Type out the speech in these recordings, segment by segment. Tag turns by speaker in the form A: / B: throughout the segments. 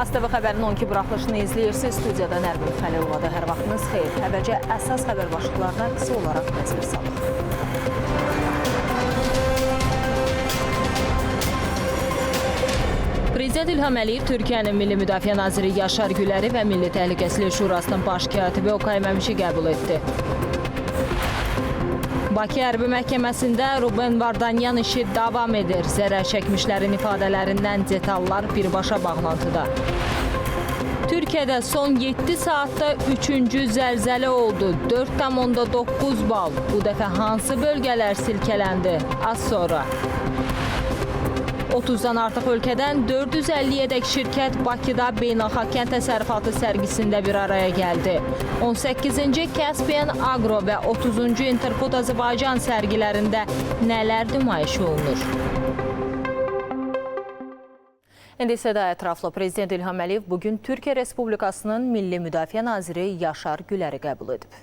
A: ASTV xəbərin 12 buraxılışını izləyirsiniz. Studiyada Nərmin Xəlilovadır. Hər vaxtınız xeyir. Əvvəlcə əsas xəbər başlıqlarına qısa olaraq nəzər salıq. Prezident İlham Əliyev Türkiyənin Milli Müdafiə Naziri Yaşar Güləri və Milli Təhlükəsizlik Şurasının baş katibi Okay Məmişi qəbul etdi. Bakı Hərbi Məhkəməsində Ruben Vardanyan işi davam edir. Zərər çəkmişlərin ifadələrindən detallar birbaşa bağlantıda. Türkiyədə son 7 saatda 3-cü zəlzələ oldu. 4,9 bal. Bu dəfə hansı bölgələr silkələndi? Az sonra. 30-dan artıq ölkədən 450-yədək şirkət Bakıda beynəlxalq kənd təsərrüfatı sərgisində bir araya gəldi. 18-ci Caspian Agro və 30-cu Interfood Azərbaycan sərgilərində nələr nümayiş olunur? İndi isə də ətraflı Prezident İlham Əliyev bugün Türkiyə Respublikasının Milli Müdafiə Naziri Yaşar Güləri qəbul edib.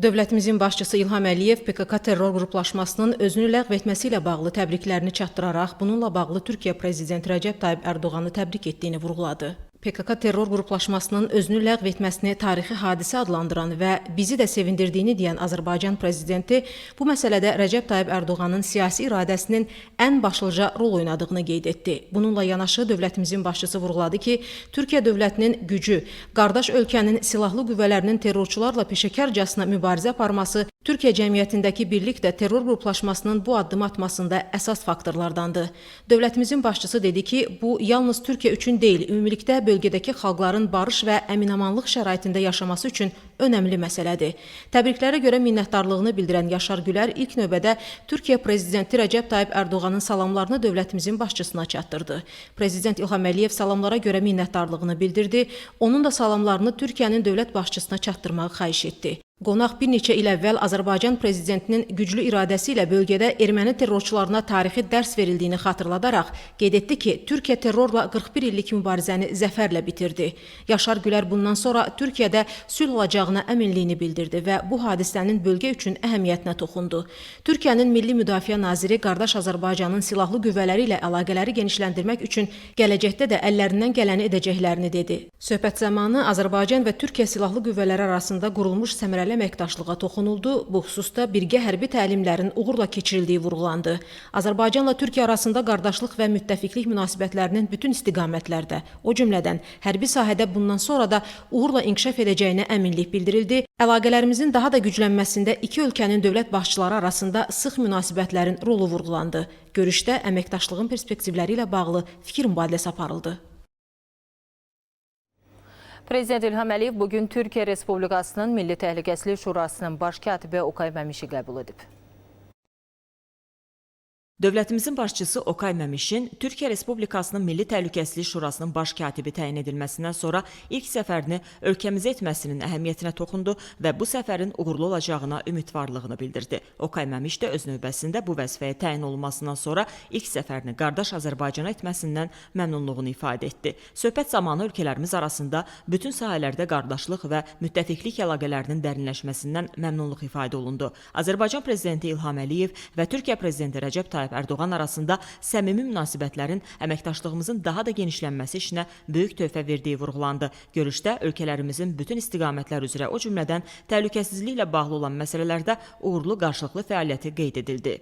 B: Dövlətimizin başçısı İlham Əliyev PKK terror qruplaşmasının özünü ləğv etməsi ilə bağlı təbriklərini çatdıraraq bununla bağlı Türkiyə Prezidenti Rəcəb Tayyib Ərdoğanı təbrik etdiyini vurğuladı. PKK terror qruplaşmasının özünü ləğv etməsini tarixi hadisə adlandıran və bizi də sevindirdiyini deyən Azərbaycan Prezidenti bu məsələdə Rəcəb Tayyib Ərdoğanın siyasi iradəsinin ən başlıca rol oynadığını qeyd etdi. Bununla yanaşı dövlətimizin başçısı vurğuladı ki, Türkiyə dövlətinin gücü, qardaş ölkənin silahlı qüvvələrinin terrorçularla peşəkarcasına mübarizə aparması Türkiyə cəmiyyətindəki birlik də terror qruplaşmasının bu addım atmasında əsas faktorlardandır. Dövlətimizin başçısı dedi ki, bu yalnız Türkiyə üçün deyil, ümumilikdə bölgədəki xalqların barış və əminamanlıq şəraitində yaşaması üçün önəmli məsələdir. Təbriklərə görə minnətdarlığını bildirən Yaşar Gülər ilk növbədə Türkiyə Prezidenti Rəcəb Tayyib Ərdoğanın salamlarını dövlətimizin başçısına çatdırdı. Prezident İlham Əliyev salamlara görə minnətdarlığını bildirdi, onun da salamlarını Türkiyənin dövlət başçısına çatdırmağı xahiş etdi. Qonaq bir neçə il əvvəl Azərbaycan Prezidentinin güclü iradəsi ilə bölgədə erməni terrorçularına tarixi dərs verildiyini xatırladaraq qeyd etdi ki, Türkiyə terrorla 41 illik mübarizəni zəfərlə bitirdi. Yaşar Gülər bundan sonra Türkiyədə sülh olacağına əminliyini bildirdi və bu hadisənin bölgə üçün əhəmiyyətinə toxundu. Türkiyənin Milli Müdafiə Naziri qardaş Azərbaycanın silahlı qüvvələri ilə əlaqələri genişləndirmək üçün gələcəkdə də əllərindən gələni edəcəklərini dedi. Söhbət zamanı Azərbaycan və Türkiyə silahlı qüvvələri arasında qurulmuş səmərəli əməkdaşlığa toxunuldu. Bu xüsusda birgə hərbi təlimlərin uğurla keçirildiyi vurğulandı. Azərbaycanla Türkiyə arasında qardaşlıq və müttəfiqlik münasibətlərinin bütün istiqamətlərdə, o cümlədən hərbi sahədə bundan sonra da uğurla inkişaf edəcəyinə əminlik bildirildi. Əlaqələrimizin daha da güclənməsində iki ölkənin dövlət başçıları arasında sıx münasibətlərin rolu vurğulandı. Görüşdə əməkdaşlığın perspektivləri ilə bağlı fikir mübadiləsi aparıldı.
A: Prezident İlham Əliyev bugün Türkiyə Respublikasının Milli Təhlükəsizlik Şurasının baş katibi Okay Məmişi qəbul edib.
C: Dövlətimizin başçısı Okay Məmişin Türkiyə Respublikasının Milli Təhlükəsizlik Şurasının baş katibi təyin edilməsindən sonra ilk səfərini ölkəmizə etməsinin əhəmiyyətinə toxundu və bu səfərin uğurlu olacağına ümidvarlığını bildirdi. Okay Məmiş də öz növbəsində bu vəzifəyə təyin olunmasından sonra ilk səfərini qardaş Azərbaycana etməsindən məmnunluğunu ifadə etdi. Söhbət zamanı ölkələrimiz arasında bütün sahələrdə qardaşlıq və müttəfiqlik əlaqələrinin dərinləşməsindən məmnunluq ifadə olundu. Azərbaycan Prezidenti İlham Əliyev və Türkiyə Prezidenti Rəcəb Tayyib Ərdoğan arasında səmimi münasibətlərin əməkdaşlığımızın daha da genişlənməsi işinə böyük töhfə verdiyi vurğulandı. Görüşdə ölkələrimizin bütün istiqamətlər üzrə, o cümlədən təhlükəsizliklə bağlı olan məsələlərdə uğurlu qarşılıqlı fəaliyyəti qeyd edildi.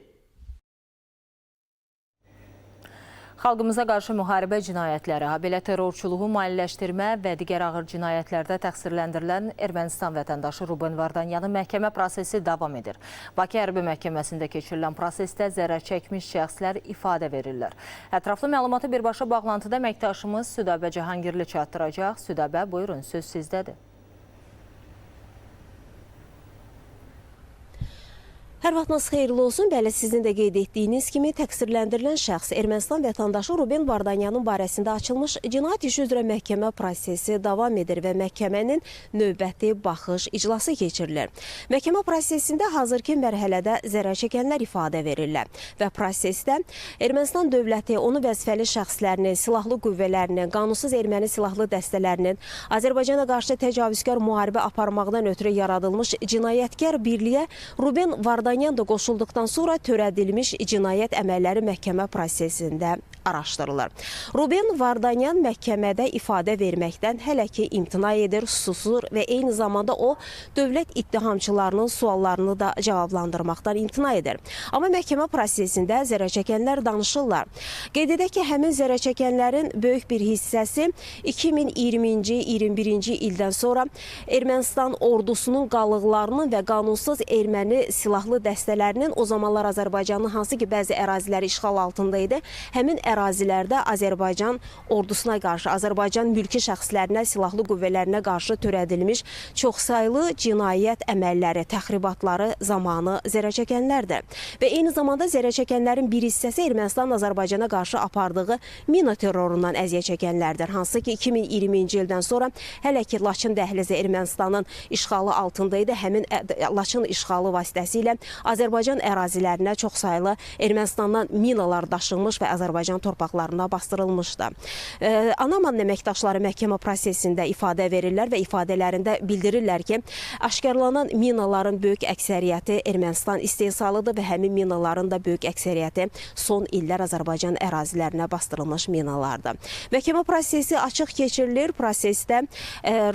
A: Xalqımıza qarşı müharibə cinayətləri, habelə terrorçuluğu maliyyələşdirmə və digər ağır cinayətlərdə təqsirləndirilən Ermənistan vətəndaşı Ruben Vardanyanın məhkəmə prosesi davam edir. Bakı Hərbi Məhkəməsində keçirilən prosesdə zərər çəkmiş şəxslər ifadə verirlər. Ətraflı məlumatı birbaşa bağlantıda əməkdaşımız Südabə Cahangirli çatdıracaq. Südabə, buyurun, söz sizdədir.
D: Hər vaxtınız xeyirli olsun. Bəli, sizin də qeyd etdiyiniz kimi təqsirləndirilən şəxs Ermənistan vətəndaşı Ruben Vardanyanın barəsində açılmış cinayət işi üzrə məhkəmə prosesi davam edir və məhkəmənin növbəti baxış iclası keçirilir. Məhkəmə prosesində hazırki mərhələdə zərər çəkənlər ifadə verirlər və prosesdə Ermənistan dövləti, onu vəzifəli şəxslərinin, silahlı qüvvələrinin, qanunsuz erməni silahlı dəstələrinin Azərbaycana qarşı təcavüzkar müharibə aparmaqdan ötürü yaradılmış cinayətkar birliyə Ruben Vardanyan Vardanyan da qoşulduqdan sonra törədilmiş cinayət əməlləri məhkəmə prosesində araşdırılır. Ruben Vardanyan məhkəmədə ifadə verməkdən hələ ki imtina edir, susur və eyni zamanda o dövlət ittihamçılarının suallarını da cavablandırmaqdan imtina edir. Amma məhkəmə prosesində zərərçəkənlər danışırlar. Qeyd edək ki, həmin zərərçəkənlərin böyük bir hissəsi 2020-ci, 21-ci ildən sonra Ermənistan ordusunun qalıqlarının və qanunsuz erməni silahlı dəstələrinin o zamanlar Azərbaycanın hansı ki bəzi əraziləri işğal altında idi, həmin ərazilərdə Azərbaycan ordusuna qarşı, Azərbaycan mülki şəxslərinə, silahlı qüvvələrinə qarşı törədilmiş çoxsaylı cinayət əməlləri, təxribatları zamanı zərərçəkənlərdir. Və eyni zamanda zərərçəkənlərin bir hissəsi Ermənistan Azərbaycana qarşı apardığı mina terrorundan əziyyət çəkənlərdir. Hansı ki 2020-ci ildən sonra hələ ki Laçın dəhlizi Ermənistanın işğalı altında idi. Həmin Laçın işğalı vasitəsilə Azərbaycan ərazilərinə çoxsaylı Ermənistandan minalar daşınmış və Azərbaycan torpaqlarına bastırılmışdı. Anaman əməkdaşları məhkəmə prosesində ifadə verirlər və ifadələrində bildirirlər ki, aşkarlanan minaların böyük əksəriyyəti Ermənistan istehsalıdır və həmin minaların da böyük əksəriyyəti son illər Azərbaycan ərazilərinə bastırılmış minalardır. Məhkəmə prosesi açıq keçirilir. Prosesdə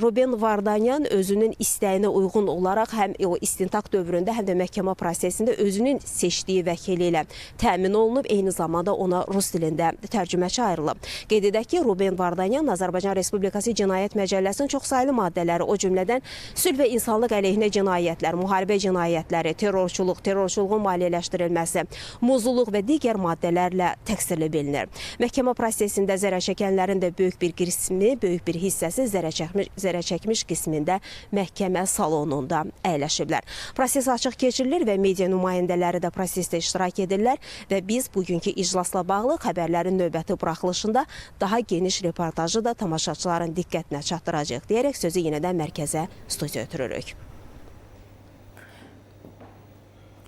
D: Ruben Vardanyan özünün istəyinə uyğun olaraq həm o istintaq dövründə, həm də məhkəmə prosesində özünün seçdiyi vəkili ilə təmin olunub, eyni zamanda ona rus dilində tərcüməçi ayrılıb. Qeyd edək ki, Ruben Vardanyan Azərbaycan Respublikası Cinayət Məcəlləsinin çoxsaylı maddələri, o cümlədən sülh və insanlıq əleyhinə cinayətlər, müharibə cinayətləri, terrorçuluq, terrorçuluğun maliyyələşdirilməsi, muzluq və digər maddələrlə təqsirli bilinir. Məhkəmə prosesində zərərçəkənlərin də böyük bir qismi, böyük bir hissəsi zərərçəkmiş qismində məhkəmə salonunda əyləşiblər. Proses açıq keçirilir və media nümayəndələri də prosesdə iştirak edirlər və biz bugünkü iclasla bağlı xəbərlərin növbəti buraxılışında daha geniş reportajı da tamaşaçıların diqqətinə çatdıracaq deyərək sözü yenidən mərkəzə studiya ötürürük.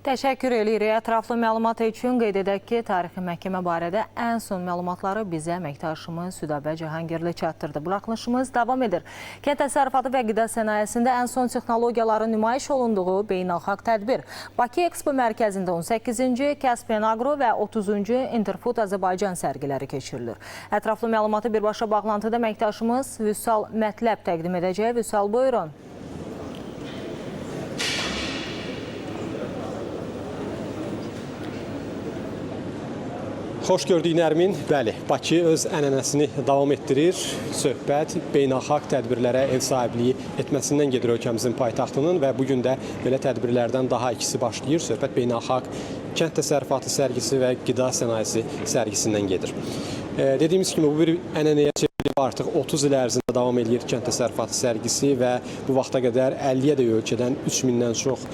A: Təşəkkür edirik. Ətraflı məlumat üçün qeyd edək ki, tarixi məhkəmə barədə ən son məlumatları bizə əməkdaşımız Südabə Cahangirli çatdırdı. Buraxılışımız davam edir. Kənd təsərrüfatı və qida sənayesində ən son texnologiyaların nümayiş olunduğu beynəlxalq tədbir Bakı Expo mərkəzində 18-ci Caspian Agro və 30-cu Interfood Azərbaycan sərgiləri keçirilir. Ətraflı məlumatı birbaşa bağlantıda əməkdaşımız Vüsal Mətləb təqdim edəcək. Vüsal, buyurun.
E: Xoş gördük Nərmin. Bəli, Bakı öz ənənəsini davam etdirir. Söhbət beynəlxalq tədbirlərə ev sahibliyi etməsindən gedir ölkəmizin paytaxtının və bugün də belə tədbirlərdən daha ikisi başlayır. Söhbət beynəlxalq kənd təsərrüfatı sərgisi və qida sənayesi sərgisindən gedir. Dediyimiz kimi bu bir ənənəyə çevrilib, artıq 30 il ərzində davam edir kənd təsərrüfatı sərgisi və bu vaxta qədər 50-yə də ölkədən 3000-dən çox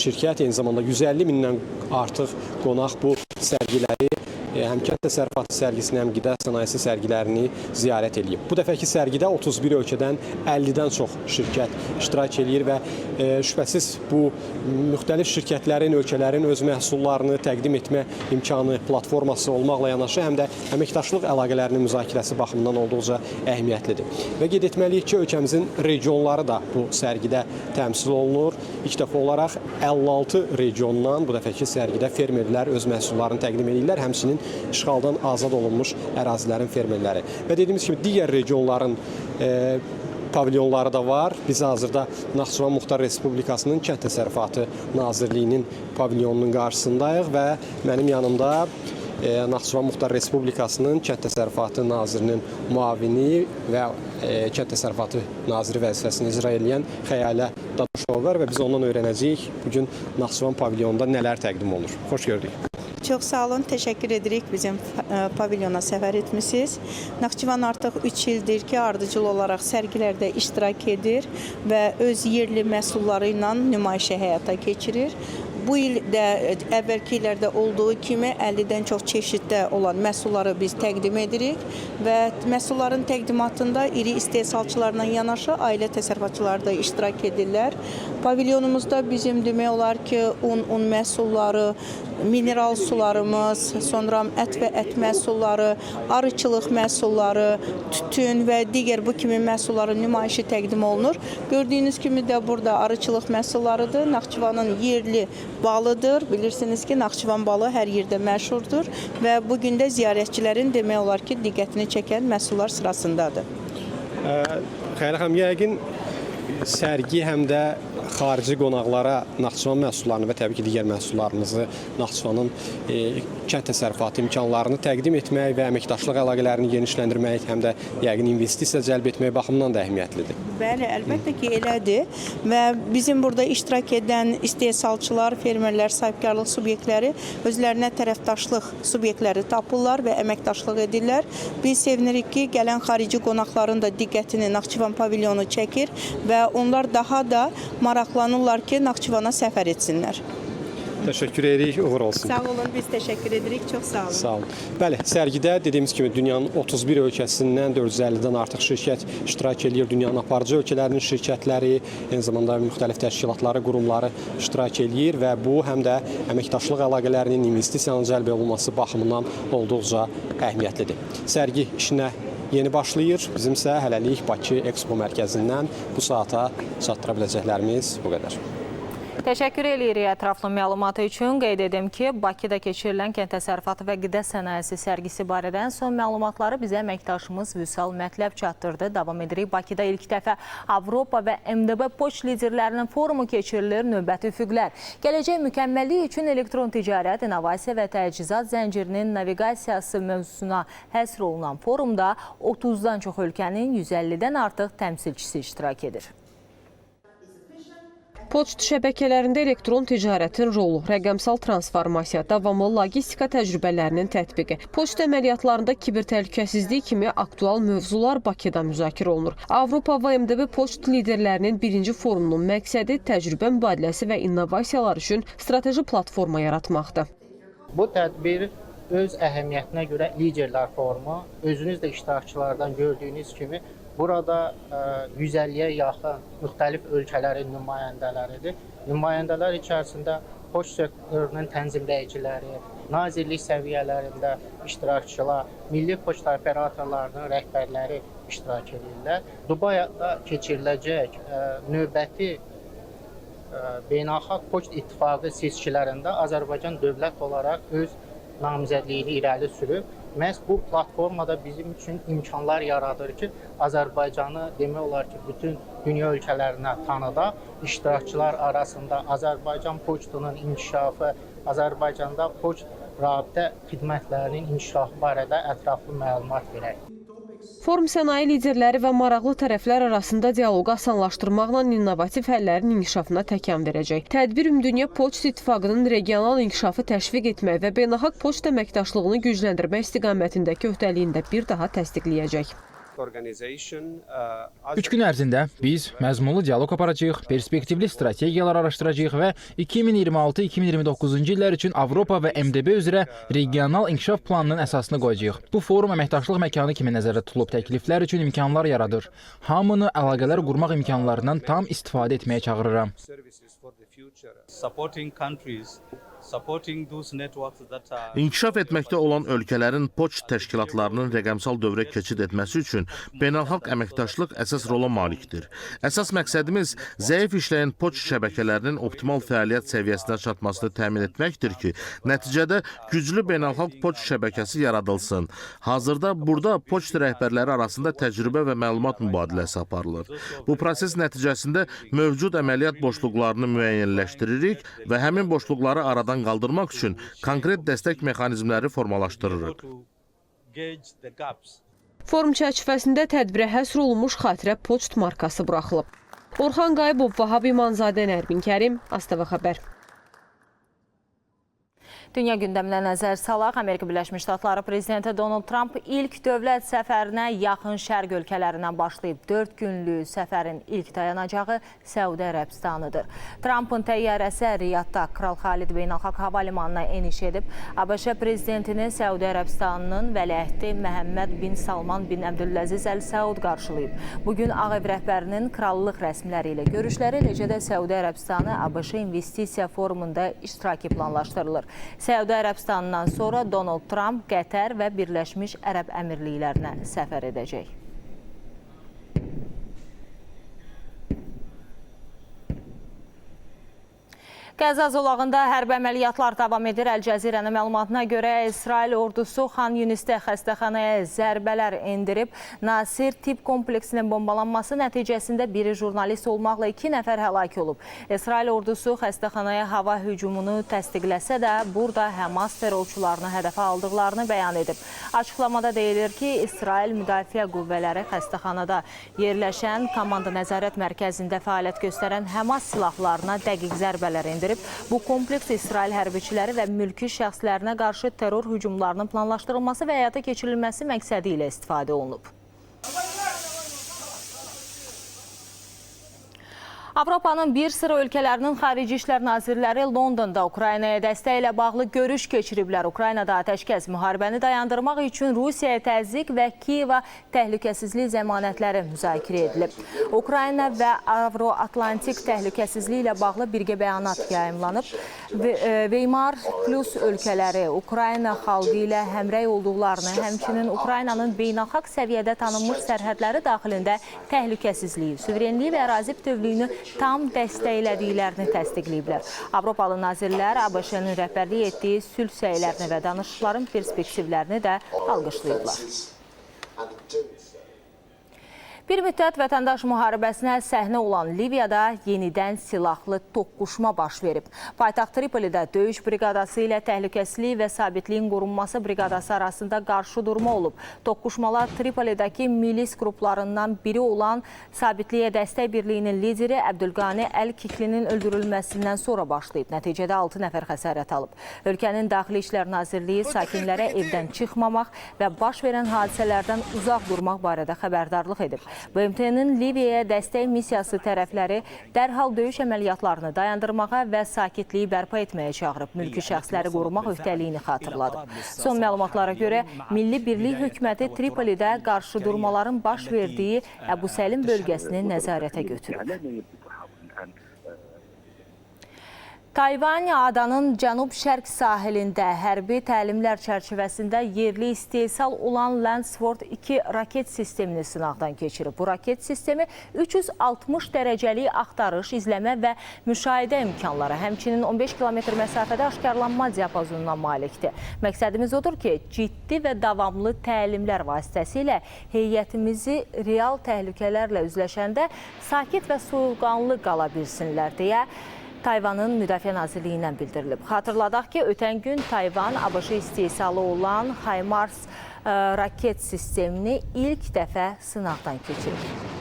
E: şirkət, eyni zamanda 150 mindən artıq qonaq bu sərgiləri həm kənd təsərrüfatı sərgisini, həm qida sənayesi sərgilərini ziyarət edib. Bu dəfəki sərgidə 31 ölkədən 50-dən çox şirkət iştirak edir və şübhəsiz bu müxtəlif şirkətlərin, ölkələrin öz məhsullarını təqdim etmə imkanı, platforması olmaqla yanaşı, həm də əməkdaşlıq əlaqələrinin müzakirəsi baxımından olduqca əhəmiyyətlidir. Və qeyd etməliyik ki, ölkəmizin regionları da bu sərgidə təmsil olunur. İlk dəfə olaraq 56 regiondan bu dəfəki sərgidə fermerlər öz məhsullarını təqdim edirlər, həmçinin işğaldan azad olunmuş ərazilərin fermerləri. Və dediyimiz kimi digər regionların pavilyonları da var. Biz hazırda Naxçıvan Muxtar Respublikasının Kənd Təsərrüfatı Nazirliyinin pavilyonunun qarşısındayıq və mənim yanımda Naxçıvan Muxtar Respublikasının Kənd Təsərrüfatı Nazirinin müavini və Kənd Təsərrüfatı Naziri vəzifəsini icra edən Xəyalə Dadaşova var və biz ondan öyrənəcəyik bugün Naxçıvan pavilyonunda nələr təqdim olunur. Xoş gördük.
F: Çox sağ olun, təşəkkür edirik bizim pavilyona səfər etmişsiniz. Naxçıvan artıq 3 ildir ki, ardıcıl olaraq sərgilərdə iştirak edir və öz yerli məhsulları ilə nümayişə həyata keçirir. Bu il də əvvəlki illərdə olduğu kimi 50-dən çox çeşiddə olan məhsulları biz təqdim edirik və məhsulların təqdimatında iri istehsalçılarla yanaşı ailə təsərrüfatçıları da iştirak edirlər. Pavilyonumuzda bizim demək olar ki, un məhsulları, mineral sularımız, sonra ət və ət məhsulları, arıçılıq məhsulları, tütün və digər bu kimi məhsulların nümayişi təqdim olunur. Gördüyünüz kimi də burada arıçılıq məhsullarıdır. Naxçıvanın yerli balıdır. Bilirsiniz ki, Naxçıvan balı hər yerdə məşhurdur və bu gün də ziyarətçilərin demək olar ki, diqqətini çəkən məhsullar sırasındadır.
E: Xeyr xanım, yəqin sərgi həm də xarici qonaqlara Naxçıvan məhsullarını və təbii ki, digər məhsullarımızı, Naxçıvanın kənd təsərrüfatı imkanlarını təqdim etmək və əməkdaşlıq əlaqələrini genişləndirmək, həm də yəqin investisiya cəlb etmək baxımından da əhəmiyyətlidir.
F: Bəli, əlbəttə ki, elədir və bizim burada iştirak edən istehsalçılar, fermerlər, sahibkarlıq subyektləri özlərinə tərəfdaşlıq subyektləri tapırlar və əməkdaşlıq edirlər. Biz sevinirik ki, gələn xarici qonaqların da diqqətini Naxçıvan pavilyonu çəkir və onlar daha da maraqlanırlar ki, Naxçıvana səfər etsinlər.
E: Təşəkkür edirik, uğur olsun.
F: Sağ olun, biz təşəkkür edirik, çox sağ olun.
E: Sağ olun. Bəli, sərgidə dediyimiz kimi dünyanın 31 ölkəsindən 450-dən artıq şirkət iştirak edir. Dünyanın aparıcı ölkələrinin şirkətləri, eyni zamanda müxtəlif təşkilatları, qurumları iştirak edir və bu həm də əməkdaşlıq əlaqələrinin, investisiyanın cəlb olunması baxımından olduqca əhəmiyyətlidir. Sərgi işinə yeni başlayır. Bizimsə hələlik Bakı Expo mərkəzindən bu saata çatdıra biləcəklərimiz bu qədər.
A: Təşəkkür edirik ətraflı məlumatı üçün. Qeyd edim ki, Bakıda keçirilən kənd təsərrüfatı və qida sənayesi sərgisi barədə ən son məlumatları bizə əməkdaşımız Vüsal Mətləb çatdırdı. Davam edirik. Bakıda ilk dəfə Avropa və MDB poçt liderlərinin forumu keçirilir. Növbəti üfüqlər. Gələcək mükəmməllik üçün elektron ticarət, innovasiya və təchizat zəncirinin naviqasiyası mövzusuna həsr olunan forumda 30-dan çox ölkənin 150-dən artıq təmsilçisi iştirak edir.
D: Poçt şəbəkələrində elektron ticarətin rolu, rəqəmsal transformasiya, davamlı logistika təcrübələrinin tətbiqi, poçt əməliyyatlarında kiber təhlükəsizlik kimi aktual mövzular Bakıda müzakirə olunur. Avropa və MDB poçt liderlərinin birinci forumunun məqsədi təcrübə mübadiləsi və innovasiyalar üçün strateji platforma yaratmaqdır.
G: Bu tədbir öz əhəmiyyətinə görə liderlər forumu, özünüz də iştirakçılardan gördüyünüz kimi burada 150-yə yaxın müxtəlif ölkələrin nümayəndələridir. Nümayəndələr içərisində poçt sektorunun tənzimləyiciləri, nazirlik səviyyələrində iştirakçılar, milli poçt operatorlarının rəhbərləri iştirak edirlər. Dubayda keçiriləcək növbəti beynəlxalq poçt ittifaqı seçkilərində Azərbaycan dövlət olaraq öz namizədliyini irəli sürüb. Məhz bu platformada bizim üçün imkanlar yaradır ki, Azərbaycanı demək olar ki, bütün dünya ölkələrinə tanıdaq. İştirakçılar arasında Azərbaycan poçtunun inkişafı, Azərbaycanda poçt rabitə xidmətlərinin inkişafı barədə ətraflı məlumat verək.
D: Forum sənaye liderləri və maraqlı tərəflər arasında dialoqu asanlaşdırmaqla innovativ həllərin inkişafına təkan verəcək. Tədbir Ümumdünya Poçt İttifaqının regional inkişafı təşviq etmək və beynəlxalq poçt əməkdaşlığını gücləndirmək istiqamətindəki öhdəliyini də bir daha təsdiqləyəcək.
H: 3 gün ərzində biz məzmunlu dialoq aparacağıq, perspektivli strategiyalar araşdıracağıq və 2026-2029-cu illər üçün Avropa və MDB üzrə regional inkişaf planının əsasını qoyacağıq. Bu forum əməkdaşlıq məkanı kimi nəzərdə tutulub təkliflər üçün imkanlar yaradır. Hamını əlaqələr qurmaq imkanlarından tam istifadə etməyə çağırıram.
I: İnkişaf etməkdə olan ölkələrin poçt təşkilatlarının rəqəmsal dövrə keçid etməsi üçün beynəlxalq əməkdaşlıq əsas rola malikdir. Əsas məqsədimiz zəif işləyən poçt şəbəkələrinin optimal fəaliyyət səviyyəsinə çatmasını təmin etməkdir ki, nəticədə güclü beynəlxalq poçt şəbəkəsi yaradılsın. Hazırda burada poçt rəhbərləri arasında təcrübə və məlumat mübadiləsi aparılır. Bu proses nəticəsində mövcud əməliyyat boşluqlarını müəyyənləşdiririk və həmin boşluqları aradan qaldırmaq üçün konkret dəstək mexanizmləri formalaşdırırıq.
D: Forum çərçivəsində tədbirə həsr olunmuş xatirə poçt markası buraxılıb. Orxan Qayıbov, Vahab İmanzadə, Nərmin Kərim, ASTV Xəbər.
A: Dünya gündəminə nəzər salaq, Amerika Birləşmiş Ştatları Prezidenti Donald Trump ilk dövlət səfərinə yaxın şərq ölkələrindən başlayıb 4 günlük səfərin ilk dayanacağı Səudi Ərəbistanıdır. Trumpın təyyarəsi Riyadda Kral Xalid Beynəlxalq Hava Limanına eniş edib. ABŞ prezidentini Səudi Ərəbistanının vəliəhdi Məhəmməd bin Salman bin Əbdüləziz Əl Səud qarşılayıb. Bugün Ağ Ev rəhbərinin krallıq rəsmiləri ilə görüşləri, eləcə də Səudi Ərəbistanı ABŞ investisiya forumunda iştiraki planlaşdırılır. Səudiyyə Ərəbistanından sonra Donald Trump Qətər və Birləşmiş Ərəb Əmirliklərinə səfər edəcək. Qəzza zolağında hərbi əməliyyatlar davam edir. Əl-Cəzirənin məlumatına görə İsrail ordusu Xan Yunisdə xəstəxanaya zərbələr endirib. Nasir tibb kompleksinin bombalanması nəticəsində biri jurnalist olmaqla 2 nəfər həlak olub. İsrail ordusu xəstəxanaya hava hücumunu təsdiqləsə də, burada Həmas terrorçularını hədəfə aldıqlarını bəyan edib. Açıqlamada deyilir ki, İsrail müdafiə qüvvələri xəstəxanada yerləşən komanda nəzarət mərkəzində fəaliyyət göstərən Həmas silahlarına dəqiq zərbələr endirib. Bu kompleks İsrail hərbiçiləri və mülki şəxslərinə qarşı terror hücumlarının planlaşdırılması və həyata keçirilməsi məqsədi ilə istifadə olunub. Avropanın bir sıra ölkələrinin xarici işlər nazirləri Londonda Ukraynaya dəstək ilə bağlı görüş keçiriblər. Ukraynada atəşkəs müharibəni dayandırmaq üçün Rusiyaya təzyiq və Kiyeva təhlükəsizlik zəmanətləri müzakirə edilib. Ukrayna və Avro-Atlantik təhlükəsizliyi ilə bağlı birgə bəyanat yayımlanıb. Weimar Plus ölkələri Ukrayna xalqı ilə həmrəy olduqlarını, həmçinin Ukraynanın beynəlxalq səviyyədə tanınmış sərhədləri daxilində təhlükəsizliyi, suverenliyi və ərazi bütövlüyünü tam dəstəklədiklərini təsdiqləyiblər. Avropalı nazirlər ABŞ-nin rəhbərlik etdiyi sülh səylərini və danışıqların perspektivlərini də alqışlayıblar. Bir müddət vətəndaş müharibəsinə səhnə olan Liviyada yenidən silahlı toqquşma baş verib. Paytaxt Tripolidə döyüş briqadası ilə təhlükəsizlik və sabitliyin qorunması briqadası arasında qarşıdurma olub. Toqquşmalar Tripolidəki milis qruplarından biri olan Sabitliyə Dəstək Birliyinin lideri Əbdülqani Əl-Kiklinin öldürülməsindən sonra başlayıb. Nəticədə 6 nəfər xəsarət alıb. Ölkənin Daxili İşlər Nazirliyi sakinlərə evdən çıxmamaq və baş verən hadisələrdən uzaq durmaq barədə xəbərdarlıq edib. BMT-nin Liviyaya dəstək missiyası tərəfləri dərhal döyüş əməliyyatlarını dayandırmağa və sakitliyi bərpa etməyə çağırıb. Mülki şəxsləri qorumaq öhdəliyini xatırladı. Son məlumatlara görə Milli Birlik Hökuməti Tripolidə qarşıdurmaların baş verdiyi Əbu Səlim bölgəsini nəzarətə götürüb. Tayvan adanın cənub-şərq sahilində hərbi təlimlər çərçivəsində yerli istehsal olan Landsford 2 raket sistemini sınaqdan keçirib. Bu raket sistemi 360 dərəcəlik axtarış, izləmə və müşahidə imkanları, həmçinin 15 kilometr məsafədə aşkarlanma diapazonuna malikdir. Məqsədimiz odur ki, ciddi və davamlı təlimlər vasitəsilə heyətimizi real təhlükələrlə üzləşəndə sakit və soyuqqanlı qala bilsinlər deyə Tayvanın Müdafiə Nazirliyindən bildirilib. Xatırladaq ki, ötən gün Tayvan ABŞ istehsalı olan HIMARS raket sistemini ilk dəfə sınaqdan keçirib.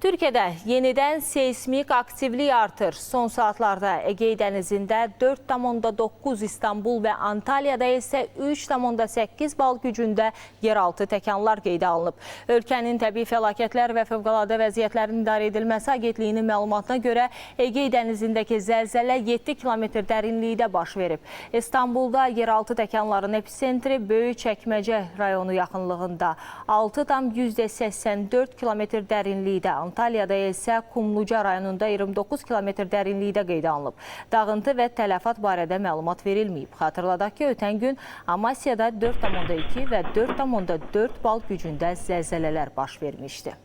A: Türkiyədə yenidən seismik aktivlik artır. Son saatlarda Egey dənizində 4,9, İstanbul və Antalyada isə 3,8 bal gücündə yeraltı təkanlar qeydə alınıb. Ölkənin Təbii Fəlakətlər və Fövqəladə Vəziyyətlərin İdarə Edilməsi Agentliyinin məlumatına görə Egey dənizindəki zəlzələ 7 kilometr dərinlikdə baş verib. İstanbulda yeraltı təkanların epicentri Böyükçəkməcə rayonu yaxınlığında 6,84 kilometr dərinlikdə, Antalyada isə Kumluca rayonunda 29 kilometr dərinlikdə qeydə alınıb. Dağıntı və tələfat barədə məlumat verilməyib. Xatırladaq ki, ötən gün Amasyada 4,2 və 4,4 bal gücündə zəlzələlər baş vermişdi.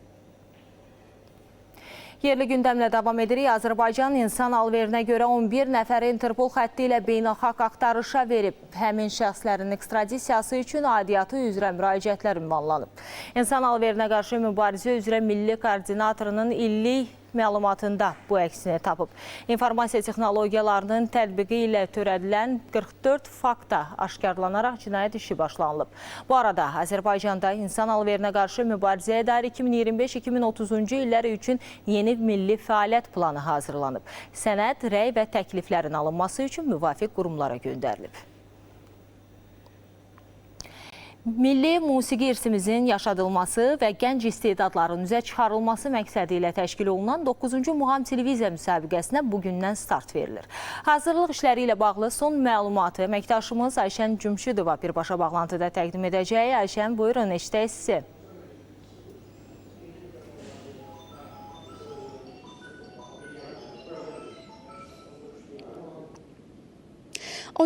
A: Yerli gündəmlə davam edirik. Azərbaycan insan alverinə görə 11 nəfəri Interpol xətti ilə beynəlxalq axtarışa verib. Həmin şəxslərin ekstradisiyası üçün aidiyyatı üzrə müraciətlər ünvanlanıb. İnsan alverinə qarşı mübarizə üzrə Milli Koordinatorunun illik məlumatında bu əksini tapıb. İnformasiya texnologiyalarının tətbiqi ilə törədilən 44 fakta aşkarlanaraq cinayət işi başlanılıb. Bu arada Azərbaycanda insan alverinə qarşı mübarizəyə dair 2025-2030-cu illəri üçün yeni milli fəaliyyət planı hazırlanıb. Sənəd, rəy və təkliflərin alınması üçün müvafiq qurumlara göndərilib. Milli musiqi irsimizin yaşadılması və gənc istedadların üzə çıxarılması məqsədi ilə təşkil olunan 9-cu Muğam Televiziya müsabiqəsinə bugündən start verilir. Hazırlıq işləri ilə bağlı son məlumatı əməkdaşımız Ayşən Cümşüdova birbaşa bağlantıda təqdim edəcək. Ayşən, buyurun, eşidək sizi.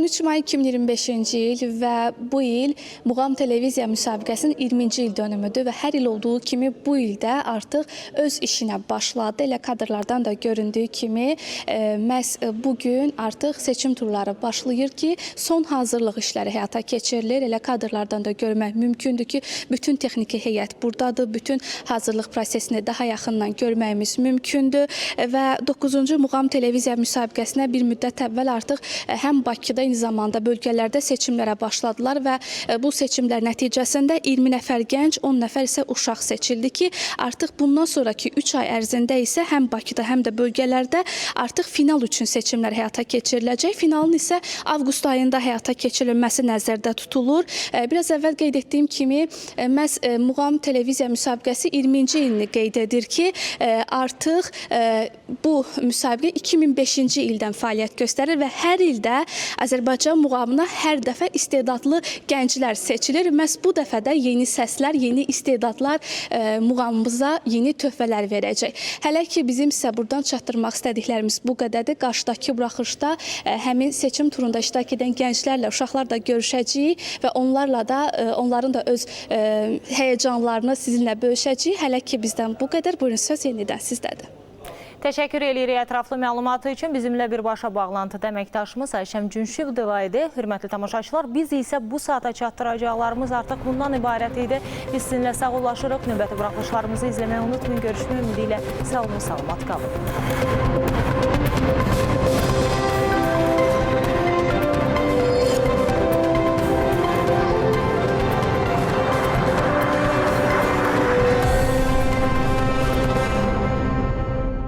J: 13 may 2025-ci il və bu il Muğam Televiziya müsabiqəsinin 20-ci il dönümüdür və hər il olduğu kimi bu ildə artıq öz işinə başladı. Elə kadrlardan da göründüyü kimi məhz bugün artıq seçim turları başlayır ki, son hazırlıq işləri həyata keçirilir. Elə kadrlardan da görmək mümkündür ki, bütün texniki heyət buradadır, bütün hazırlıq prosesini daha yaxından görməyimiz mümkündür və 9-cu Muğam Televiziya müsabiqəsinə bir müddət əvvəl artıq həm Bakıda, eyni zamanda bölgələrdə seçimlərə başladılar və bu seçimlər nəticəsində 20 nəfər gənc, 10 nəfər isə uşaq seçildi ki, artıq bundan sonraki 3 ay ərzində isə həm Bakıda, həm də bölgələrdə artıq final üçün seçimlər həyata keçiriləcək. Finalın isə avqust ayında həyata keçirilməsi nəzərdə tutulur. Biraz əvvəl qeyd etdiyim kimi, məhz Muğam Televiziya müsabiqəsi 20-ci ilini qeyd edir ki, artıq bu müsabiqə 2005-ci ildən fəaliyyət göstərir və hər ildə Azərbaycan muğamına hər dəfə istedadlı gənclər seçilir. Məhz bu dəfə də yeni səslər, yeni istedadlar muğamımıza yeni töhfələr verəcək. Hələ ki, bizim isə buradan çatdırmaq istədiklərimiz bu qədərdir. Qarşıdakı buraxılışda həmin seçim turunda iştirak edən gənclərlə, uşaqlar da görüşəcəyik və onlarla da, onların da öz həyəcanlarını sizinlə bölüşəcəyik. Hələ ki, bizdən bu qədər. Buyurun, söz yenidən sizdədir.
A: Təşəkkür edirik ətraflı məlumatı üçün. Bizimlə birbaşa bağlantıda əməkdaşımız Ayşəm Cünşübdova idi. Hörmətli tamaşaçılar, biz isə bu saata çatdıracaqlarımız artıq bundan ibarət idi. Biz sizinlə sağollaşırıq. Növbəti buraxılışlarımızı izləməyi unutmayın. Görüşmək ümidi ilə sağ olun, salamat qalın.